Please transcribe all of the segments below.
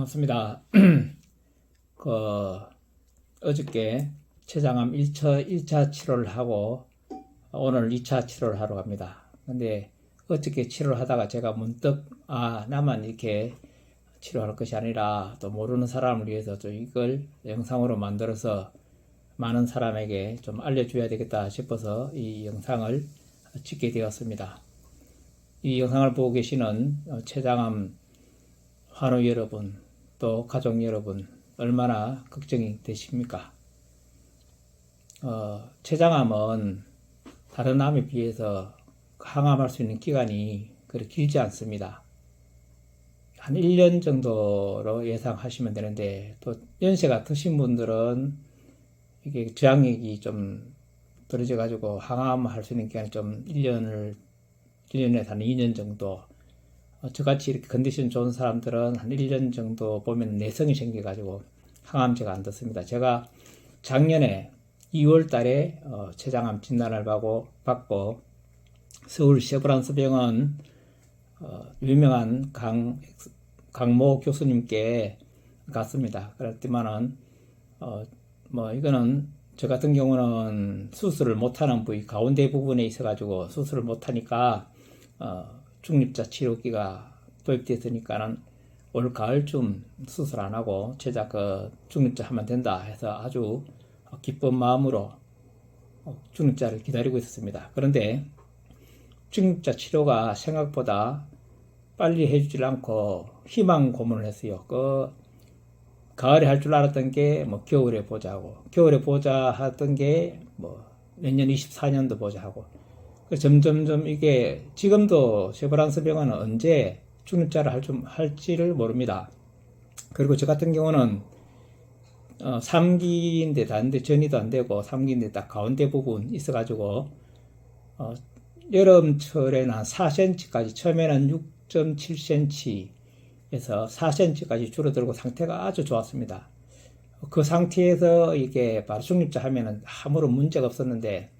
반갑습니다. 어저께 췌장암 1차 치료를 하고 오늘 2차 치료를 하러 갑니다. 근데 어저께 치료를 하다가 제가 문득 나만 이렇게 치료할 것이 아니라 또 모르는 사람을 위해서 좀 이걸 영상으로 만들어서 많은 사람에게 좀 알려줘야 되겠다 싶어서 이 영상을 찍게 되었습니다. 이 영상을 보고 계시는 췌장암 환우 여러분, 또 가족 여러분, 얼마나 걱정이 되십니까? 췌장암은 다른 암에 비해서 항암할 수 있는 기간이 그렇게 길지 않습니다. 한 1년 정도로 예상하시면 되는데, 또 연세가 드신 분들은 이게 저항력이 좀 떨어져가지고 항암할 수 있는 기간이 좀 1년에서 한 2년 정도, 저같이 이렇게 컨디션 좋은 사람들은 한 1년 정도 보면 내성이 생겨가지고 항암제가 안 듣습니다. 제가 작년에 2월 달에 췌장암 진단을 받고 서울 셰브란스 병원 유명한 강모 교수님께 갔습니다. 그랬더니만은 이거는 저 같은 경우는 수술을 못하는 부위 가운데 부분에 있어가지고 수술을 못하니까 중립자 치료기가 도입됐으니까는 올 가을쯤 수술 안 하고 중립자 하면 된다 해서 아주 기쁜 마음으로 중립자를 기다리고 있었습니다. 그런데 중립자 치료가 생각보다 빨리 해주질 않고 희망 고문을 했어요. 가을에 할 줄 알았던 게 겨울에 보자 하던 게 내년 24년도 보자 하고, 점점점 이게 지금도 셰브란스 병원은 언제 중립자를 할지를 모릅니다. 그리고 저 같은 경우는 3기인데 다른데 전이도 안 되고 3기인데 딱 가운데 부분 있어가지고 여름철에는 한 4cm까지, 처음에는 6.7cm에서 4cm까지 줄어들고 상태가 아주 좋았습니다. 그 상태에서 이게 바로 중립자 하면은 아무런 문제가 없었는데,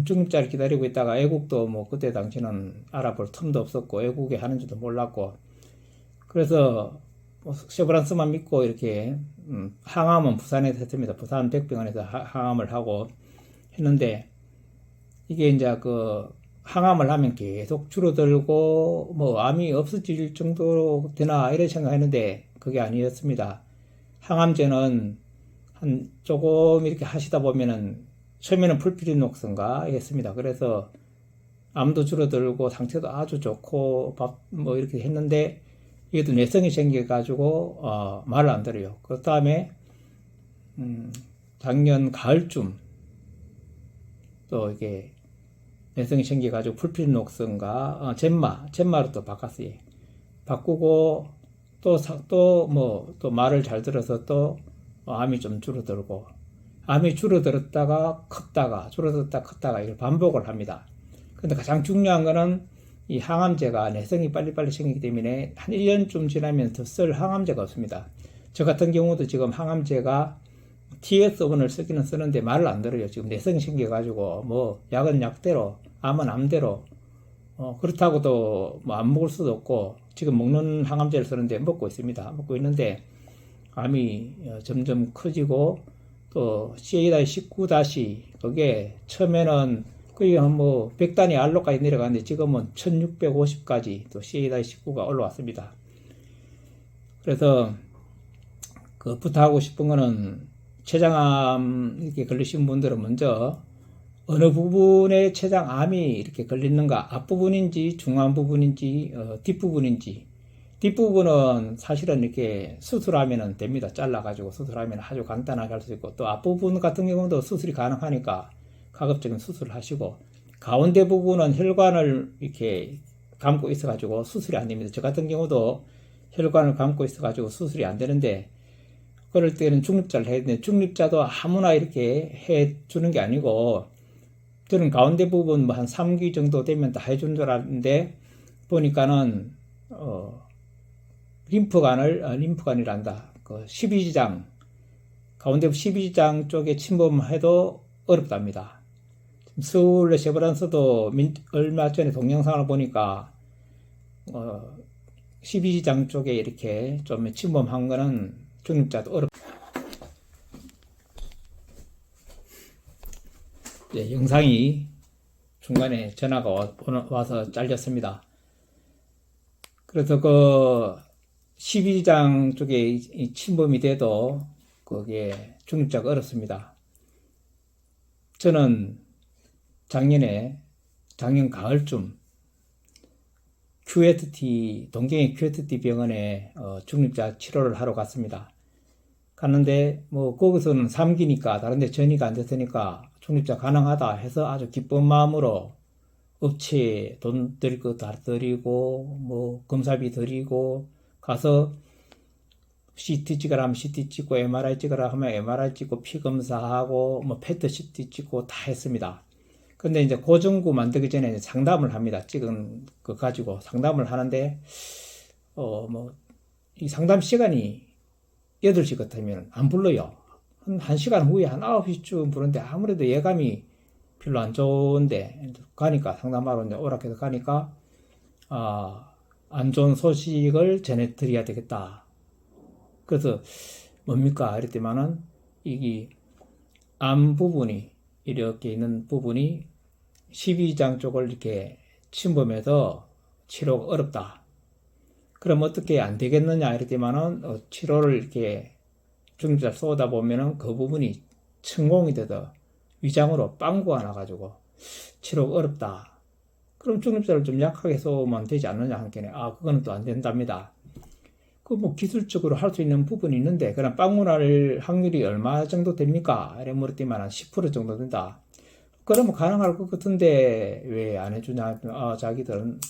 중립자를 기다리고 있다가 애국도 그때 당시는 알아볼 틈도 없었고 애국에 하는지도 몰랐고, 그래서 셰브란스만 믿고 이렇게 항암은 부산에서 했습니다. 부산 백병원에서 항암을 하고 했는데, 이게 이제 항암을 하면 계속 줄어들고 암이 없어질 정도로 되나 이런 생각했는데 그게 아니었습니다. 항암제는 한 조금 이렇게 하시다 보면은 처음에는 풀피리녹슨가 했습니다. 그래서 암도 줄어들고 상태도 아주 좋고 이렇게 했는데, 이게도 내성이 생겨가지고 말을 안 들어요. 그 다음에 작년 가을쯤 또 이게 내성이 생겨가지고 풀피리녹슨가 젠마로 또 바꿨어요. 바꾸고 또 말을 잘 들어서 또 암이 좀 줄어들고, 암이 줄어들었다가 컸다가 이걸 반복을 합니다. 근데 가장 중요한 거는 이 항암제가 내성이 빨리빨리 생기기 때문에 한 1년쯤 지나면 더 쓸 항암제가 없습니다. 저 같은 경우도 지금 항암제가 TS1을 쓰기는 쓰는데 말을 안 들어요. 지금 내성이 생겨가지고 약은 약대로, 암은 암대로, 그렇다고도 안 먹을 수도 없고, 지금 먹는 항암제를 쓰는데 먹고 있는데 암이 점점 커지고, 또 CA-19 그게 처음에는 거의 100단위 알로까지 내려갔는데 지금은 1650까지 또 CA-19가 올라왔습니다. 그래서 부탁하고 싶은 거는 췌장암 이렇게 걸리신 분들은 먼저 어느 부분에 췌장암이 이렇게 걸리는가, 앞부분인지 중앙 부분인지 뒷부분인지, 뒷부분은 사실은 이렇게 수술하면 됩니다. 잘라가지고 수술하면 아주 간단하게 할 수 있고, 또 앞부분 같은 경우도 수술이 가능하니까 가급적인 수술을 하시고, 가운데 부분은 혈관을 이렇게 감고 있어가지고 수술이 안 됩니다. 저 같은 경우도 혈관을 감고 있어가지고 수술이 안 되는데, 그럴 때는 중립자를 해야 되는데, 중립자도 아무나 이렇게 해주는 게 아니고, 저는 가운데 부분 한 3기 정도 되면 다 해준 줄 알았는데, 보니까는 림프관이란다. 12지장, 가운데 12지장 쪽에 침범해도 어렵답니다. 서울의 셰브란스도 얼마 전에 동영상을 보니까 12장 쪽에 이렇게 좀 침범한 거는 중립자도 예, 영상이 중간에 전화가 와서 잘렸습니다. 그래서 그 12장 쪽에 침범이 돼도 그게 중립자가 어렵습니다. 저는 작년 가을쯤 동경의 QST 병원에 중립자 치료를 하러 갔습니다. 갔는데 뭐 거기서는 3기니까 다른데 전이가 안 됐으니까 중립자 가능하다 해서 아주 기쁜 마음으로 업체에 돈 드릴 거 다 드리고 뭐 검사비 드리고 가서 CT 찍으라 하면 CT 찍고 MRI 찍으라 하면 MRI 찍고 피 검사하고 뭐 PET CT 찍고 다 했습니다. 근데 이제 고정구 만들기 전에 이제 상담을 합니다. 찍은 거 가지고 상담을 하는데 뭐 이 상담 시간이 8시 같으면 안 불러요. 한 1시간 후에 한 9시쯤 부르는데 아무래도 예감이 별로 안 좋은데 가니까 상담하러 이제 오락해서 가니까 안 좋은 소식을 전해드려야 되겠다. 그래서 뭡니까? 이랬더니만은 이게 암 부분이 이렇게 있는 부분이 12장 쪽을 이렇게 침범해서 치료가 어렵다. 그럼 어떻게 안 되겠느냐? 이랬더니만은 치료를 이렇게 중립자를 쏘다 보면은 그 부분이 천공이 돼서 위장으로 빵꾸가 나가지고 치료가 어렵다. 그럼 중립자를 좀 약하게 쏘면 되지 않느냐 하니까 그거는 또 안 된답니다. 그 뭐 기술적으로 할 수 있는 부분이 있는데 그럼 빵꾸 날 확률이 얼마 정도 됩니까? 이래 물었더니만 한 10% 정도 된다. 그러면 가능할 것 같은데 왜 안 해주냐? 자기들은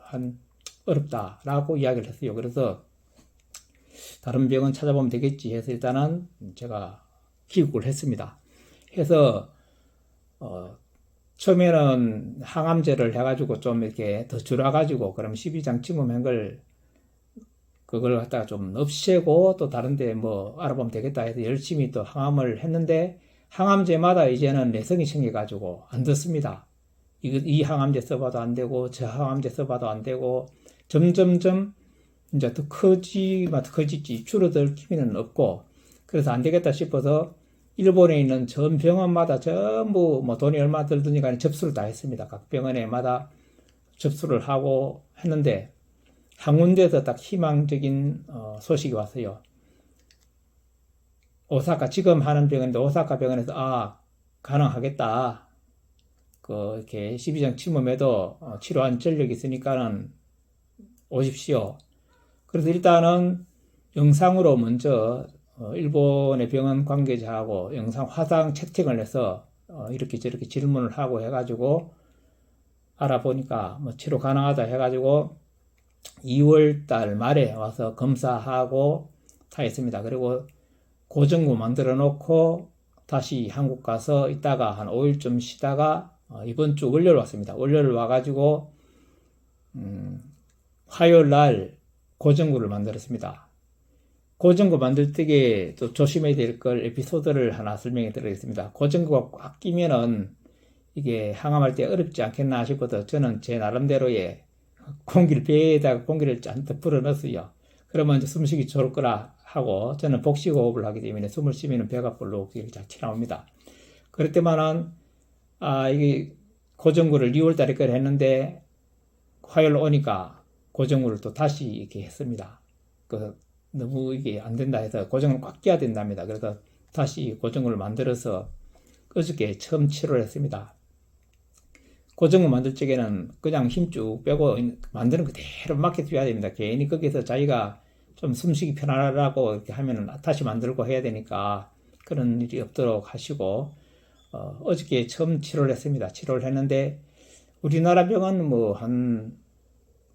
한 어렵다라고 이야기를 했어요. 그래서 다른 병원 찾아보면 되겠지 해서 일단은 제가 기국을 했습니다. 해서 처음에는 항암제를 해가지고 좀 이렇게 더 줄여가지고 그럼 12장 침범한 걸 그걸 갖다가 좀 없애고 또 다른데 뭐 알아보면 되겠다 해서 열심히 또 항암을 했는데 항암제마다 이제는 내성이 생겨가지고 안 듣습니다. 이 항암제 써봐도 안 되고 저 항암제 써봐도 안 되고 점점점 이제 더 커지지 줄어들 기미는 없고 그래서 안 되겠다 싶어서 일본에 있는 전 병원마다 전부 뭐 돈이 얼마 들드니까 접수를 다 했습니다. 각 병원에마다 접수를 하고 했는데 한 군데에서 딱 희망적인 소식이 왔어요. 오사카 지금 하는 병원인데 오사카 병원에서 가능하겠다. 이렇게 12장 침범에도 치료한 전력이 있으니까는 오십시오. 그래서 일단은 영상으로 먼저 일본의 병원 관계자하고 영상 화상 채팅을 해서 이렇게 저렇게 질문을 하고 해가지고 알아보니까 뭐 치료 가능하다 해가지고 2월달 말에 와서 검사하고 다 했습니다. 그리고 고정구 만들어 놓고 다시 한국 가서 있다가 한 5일쯤 쉬다가 이번 주 월요일 왔습니다. 월요일 와가지고 화요일 날 고정구를 만들었습니다. 고정구 만들 때에 또 조심해야 될 걸 에피소드를 하나 설명해 드리겠습니다. 고정구가 꽉 끼면은 이게 항암할 때 어렵지 않겠나 싶어서 저는 제 나름대로의 배에다가 공기를 잔뜩 불어 넣었어요. 그러면 이제 숨쉬기 좋을 거라 하고 저는 복식호흡을 하기 때문에 숨을 쉬면 배가 볼록 잘 튀어나옵니다. 그럴 때만은 이게 고정구를 2월 달에 걸 했는데 화요일 오니까 고정구를 또 다시 이렇게 했습니다. 너무 이게 안 된다 해서 고정을 꽉 끼야 된답니다. 그래서 다시 고정구를 만들어서 어저께 처음 치료를 했습니다. 고정구 만들 적에는 그냥 힘 쭉 빼고 만드는 그대로 맡겨줘야 됩니다. 괜히 거기서 자기가 좀 숨쉬기 편하라고 이렇게 하면은 다시 만들고 해야 되니까 그런 일이 없도록 하시고 어저께 처음 치료를 했습니다. 치료를 했는데 우리나라 병원은 뭐 한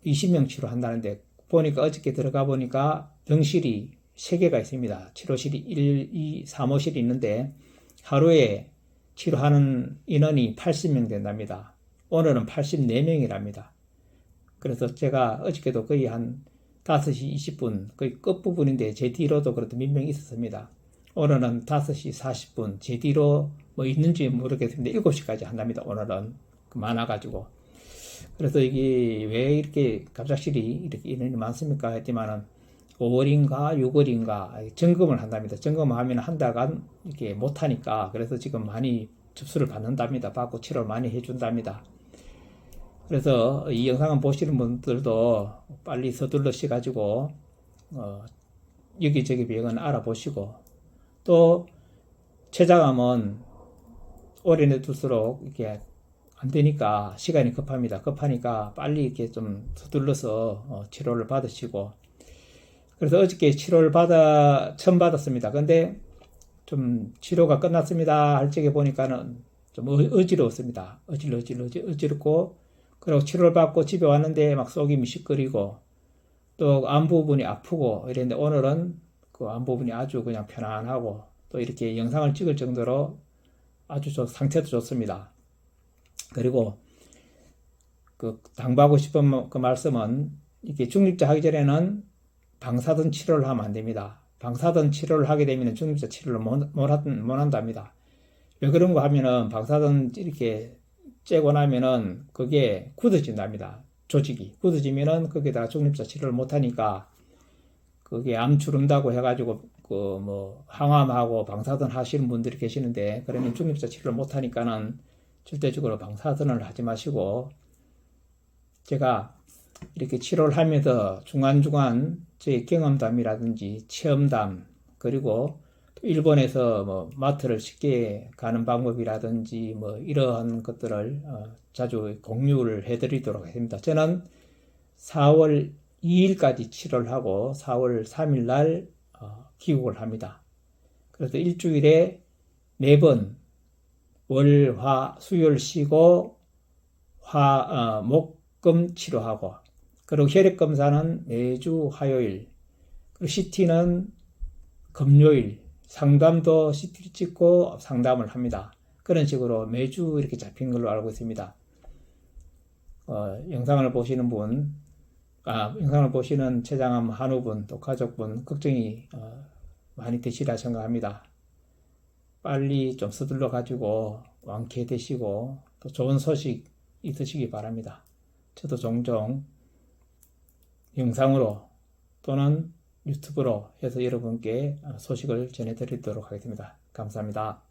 20명 치료한다는데 보니까 어저께 들어가 보니까 병실이 3개가 있습니다. 치료실이 1, 2, 3호실이 있는데 하루에 치료하는 인원이 80명 된답니다. 오늘은 84명이랍니다. 그래서 제가 어저께도 거의 한 5시 20분, 거의 끝부분인데 제 뒤로도 그래도 몇 명 있었습니다. 오늘은 5시 40분, 제 뒤로 뭐 있는지 모르겠습니다. 7시까지 한답니다. 오늘은 많아가지고. 그래서 이게 왜 이렇게 갑작스레 이렇게 인원이 많습니까? 했지만은 5월인가 6월인가 점검을 한답니다. 점검하면 한 달간 이렇게 못하니까 그래서 지금 많이 접수를 받는답니다. 받고 치료를 많이 해준답니다. 그래서 이 영상을 보시는 분들도 빨리 서둘러시 가지고 여기저기 병원 알아보시고 또 췌장암은 오래 내둘수록 이렇게 안 되니까 시간이 급합니다. 급하니까 빨리 이렇게 좀 서둘러서 치료를 받으시고 그래서 어저께 치료를 처음 받았습니다. 근데 좀 치료가 끝났습니다. 할 적에 보니까는 좀 어지러웠습니다. 어지럽고 그리고 치료를 받고 집에 왔는데 막 속이 미식거리고 또 안 부분이 아프고 이랬는데 오늘은 그 안 부분이 아주 그냥 편안하고 또 이렇게 영상을 찍을 정도로 아주 상태도 좋습니다. 그리고 그 당부하고 싶은 그 말씀은 이게 중립자 하기 전에는 방사선 치료를 하면 안 됩니다. 방사선 치료를 하게 되면 중립자 치료를 못 한답니다. 왜 그런 거 하면은 방사선 이렇게 째고 나면은 그게 굳어진답니다. 조직이 굳어지면은 거기다가 중립자 치료를 못 하니까 그게 암 주름다고 해가지고 그 뭐 항암하고 방사선 하시는 분들이 계시는데 그러면 중립자 치료를 못 하니까는 절대적으로 방사선을 하지 마시고 제가 이렇게 치료를 하면서 중간중간 제 경험담이라든지 체험담 그리고 또 일본에서 뭐 마트를 쉽게 가는 방법이라든지 뭐 이러한 것들을 자주 공유를 해드리도록 합니다. 저는 4월 2일까지 치료를 하고 4월 3일 날 귀국을 합니다. 그래서 일주일에 4번 월, 화, 수요일 쉬고 목, 금 치료하고 그리고 혈액 검사는 매주 화요일 그리고 CT는 금요일 상담도 CT 찍고 상담을 합니다. 그런 식으로 매주 이렇게 잡힌 걸로 알고 있습니다. 영상을 보시는 췌장암 한우분 또 가족분 걱정이 많이 되시라 생각합니다. 빨리 좀 서둘러 가지고 완쾌되시고 또 좋은 소식 있으시기 바랍니다. 저도 종종 영상으로 또는 유튜브로 해서 여러분께 소식을 전해드리도록 하겠습니다. 감사합니다.